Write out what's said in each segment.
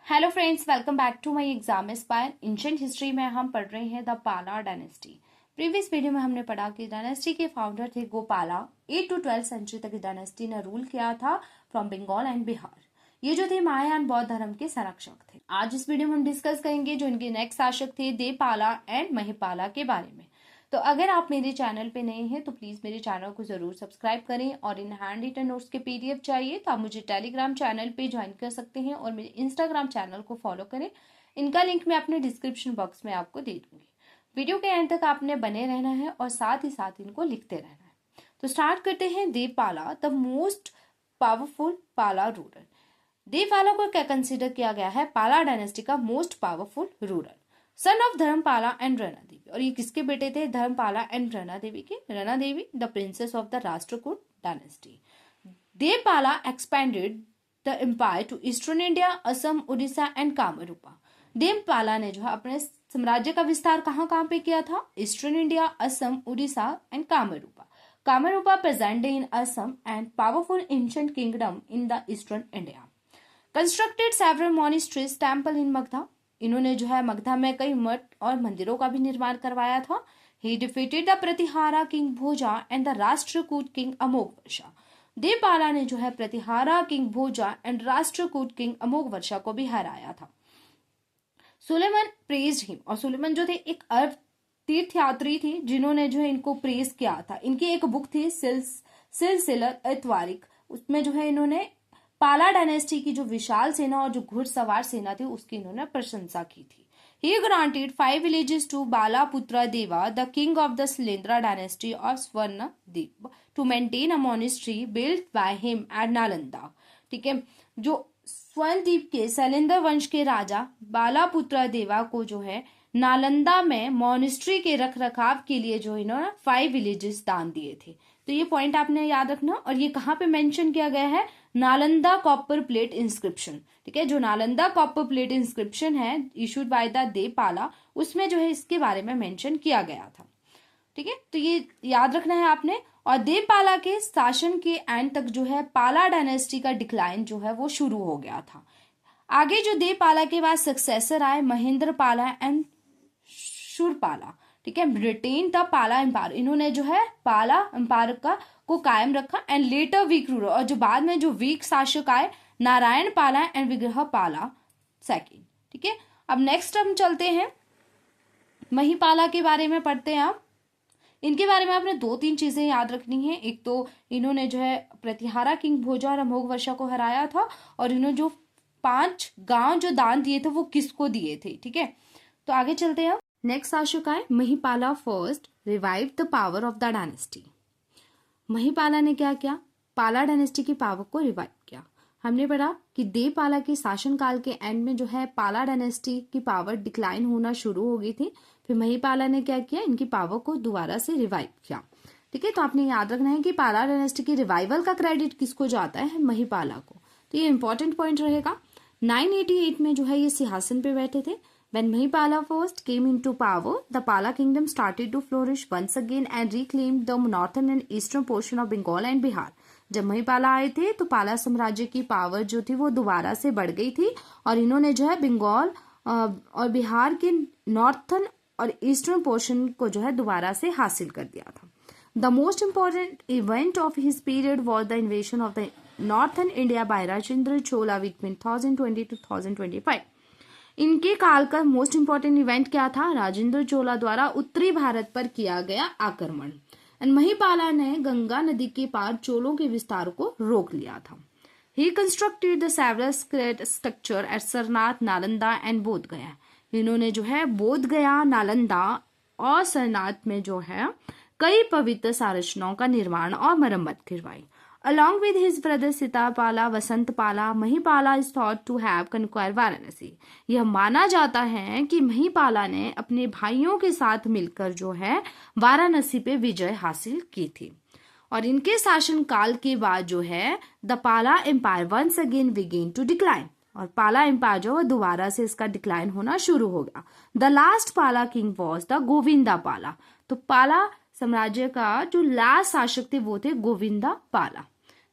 Hello friends, welcome back to my Exam Aspire. Ancient history में हम पढ़ रहे हैं द पाला डायनेस्टी। प्रीवियस वीडियो में हमने पढ़ा कि डायनेस्टी के फाउंडर थे गोपाला। 8 to 12 सेंचुरी तक डायनेस्टी ने रूल किया था फ्रॉम बंगाल एंड बिहार। ये जो थे महायान बौद्ध धर्म के संरक्षक थे। आज इस वीडियो में हम डिस्कस करेंगे जो इनके नेक्स्ट शासक थे देवपाला एंड महिपाला के बारे में। तो अगर आप मेरे चैनल पे नए हैं तो प्लीज मेरे चैनल को जरूर सब्सक्राइब करें और इन हैंड रिटन नोट्स के पीडीएफ चाहिए तो आप मुझे टेलीग्राम चैनल पे ज्वाइन कर सकते हैं और मेरे इंस्टाग्राम चैनल को फॉलो करें। इनका लिंक मैं अपने डिस्क्रिप्शन बॉक्स में आपको दे दूंगी। वीडियो के एंड तक आपने बने रहना है और साथ ही साथ इनको लिखते रहना है। तो स्टार्ट करते हैं Devapala, the most powerful Pala ruler. Devapala को क्या कंसिडर किया गया है? पाला डायनेस्टी का most powerful ruler, son of Dharmapala and Ranna Devi. और ये किसके बेटे थे? धर्मपाला एंड रना देवी के। Ranna Devi the princess of the Rashtrakuta dynasty. Devapala expanded the empire to eastern India, Assam, Orissa and Kamarupa. Devapala ने जो है अपने साम्राज्य का विस्तार कहाँ कहाँ पे किया था? Eastern India, Assam, Orissa and Kamrupa. Kamrupa present day in Assam and powerful ancient kingdom in the eastern India. Constructed several monasteries, temple in Magadha. इन्होंने जो है मगधा में कई मठ और मंदिरों का भी निर्माण करवाया था। He defeated the Pratihara king Bhoja and the Rashtrakuta king Amoghavarsha. Devapala ने जो है Pratihara king Bhoja and Rashtrakuta king Amoghavarsha को भी हराया था। सुलेमान प्रेज्ड हिम, और सुलेमान जो थे एक अरब तीर्थयात्री थे जिन्होंने जो है इनको प्रेज किया था। इनकी एक बुक थी सिलसिलत एतवारिक, उसमें जो है इन्होंने पाला डायनेस्टी की जो विशाल सेना और जो घुड़सवार सेना थी उसकी इन्होंने प्रशंसा की थी। He granted 5 villages to Balaputra Deva, the king of the Sailendra dynasty of Swarnadev, to maintain a monastery built by him at Nalanda। ठीक है, जो स्वर्णद्वीप के शैलेंद्र वंश के राजा बालापुत्र देवा को जो है नालंदा में मॉनेस्ट्री के रख रखाव के लिए जो इन्होंने 5 विलेजेस दान दिए थे। तो ये पॉइंट आपने याद रखना। और ये कहाँ पे मेंशन किया गया है? Nalanda copper plate inscription. ठीक है, जो नालंदा कॉपर प्लेट इंस्क्रिप्शन है इशूड बाय द देवपाला, उसमें जो है इसके बारे में मेंशन किया गया था। ठीक है, तो ये याद रखना है आपने। और देवपाला के शासन के एंड तक जो है पाला डायनेस्टी का डिक्लाइन जो है वो शुरू हो गया था। आगे जो देवपाला के बाद सक्सेसर आए महेंद्र पाला एंड शूरपाला। ठीक है, रिटेन द पाला एम्पायर। इन्होंने जो है पाला एम्पायर को कायम रखा एंड लेटर वीक रूलर, और जो बाद में जो वीक शासक आए नारायण पाला एंड विग्रह पाला सेकेंड। ठीक है, अब नेक्स्ट हम चलते हैं महिपाला के बारे में पढ़ते हैं। आप इनके बारे में आपने 2-3 चीजें याद रखनी है। एक तो इन्होंने जो है प्रतिहारा किंग भोजा और अमोघवर्षा को हराया था, और इन्होंने जो 5 गांव जो दान दिए थे वो किसको दिए थे। ठीक है, तो आगे चलते हैं। नेक्स्ट शासक आए Mahipala first, revive the power of the dynasty. Mahipala ने क्या किया? पाला डायनेस्टी की पावर को रिवाइव किया। हमने पढ़ा कि देवपाला के शासनकाल के एंड में जो है पाला डायनेस्टी की पावर डिक्लाइन होना शुरू हो गई थी। फिर महिपाला ने क्या किया? इनकी पावर को दोबारा से रिवाइव किया। ठीक है, तो आपने याद रखना है कि पाला डायनेस्टी की रिवाइवल का क्रेडिट किसको जाता है? महिपाला को। तो ये इंपॉर्टेंट पॉइंट रहेगा। 988 में जो है ये सिंहासन पे बैठे थे। When Mahipala first came into power, the Pala kingdom started to flourish once again and reclaimed the northern and eastern portion of Bengal and Bihar। जब महिपाला आए थे तो पाला साम्राज्य की पावर जो थी वो दोबारा से बढ़ गई थी, और इन्होंने जो है बंगाल और बिहार के नॉर्थन और ईस्टर्न पोर्शन को जो है दोबारा से हासिल कर दिया था। The most important event of his period was the इन्वेशन of the northern India by Rajendra Chola between 1020 to 1025। इनके काल का मोस्ट इंपॉर्टेंट इवेंट क्या था? राजेंद्र चोला द्वारा उत्तरी भारत पर किया गया आक्रमण। एंड महिपाला ने गंगा नदी के पार चोलों के विस्तार को रोक लिया था। ही constructed the several structure eight Sarnath, Nalanda and बोध गया। इन्होंने जो है बोध गया, नालंदा और सरनाथ में जो है कई पवित्र संरचनाओं का निर्माण और मरम्मत करवाई। Along with his brother Sitapala, Vasantpala, Mahipala is thought to have conquered Varanasi. यह माना जाता है कि महिपाला ने अपने भाइयों के साथ मिलकर जो है वाराणसी पे विजय हासिल की थी। और इनके शासन काल के बाद जो है the Pala empire once again began to decline, और पाला एम्पायर जो है दोबारा से इसका डिक्लाइन होना शुरू हो गया। द लास्ट पाला किंग वॉज द गोविंदा पाला। तो पाला साम्राज्य का जो लास्ट शासक थे वो थे गोविंदा पाला।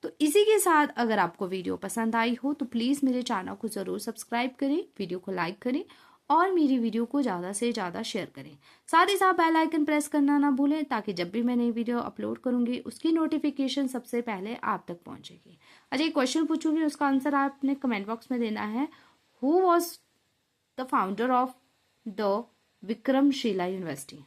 तो इसी के साथ अगर आपको वीडियो पसंद आई हो तो प्लीज़ मेरे चैनल को ज़रूर सब्सक्राइब करें, वीडियो को लाइक करें और मेरी वीडियो को ज़्यादा से ज़्यादा शेयर करें। साथ ही साथ बेल आइकन प्रेस करना ना भूलें ताकि जब भी मैं नई वीडियो अपलोड करूंगी उसकी नोटिफिकेशन सबसे पहले आप तक पहुंचेगी। अच्छा, एक क्वेश्चन पूछूंगी, उसका आंसर आपने कमेंट बॉक्स में देना है। Who was the founder of the Vikramshila university?